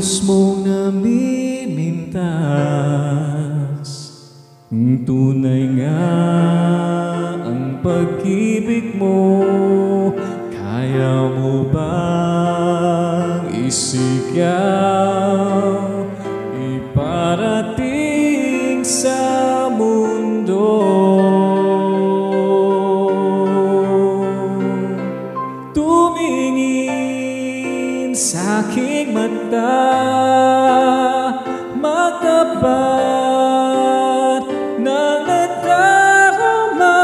kilos mong namimintas. Tunay nga ang pag-ibig mo. Kaya mo bang isigaw, iparating sa mundo? Tumingin sa aking mata, magtapat ng nadarama.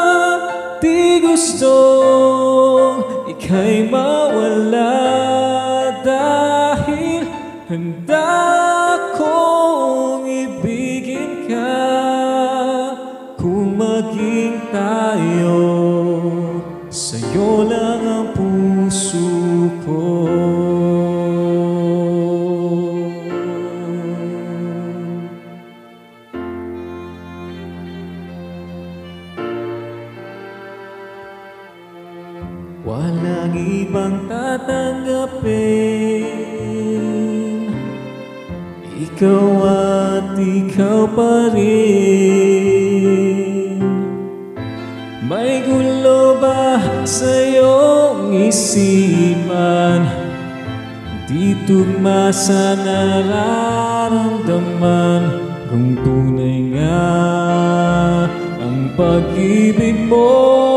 Di gustong ika'y mawala, dahil handa kong ibigin ka. Kung maging tayo, sa'yo lang ang puso ko. Walang ibang tatanggapin, ikaw at ikaw pa rin. May gulo ba sa iyong isipan? Di tugma sa nararamdaman. Kung tunay nga ang pag-ibig mo,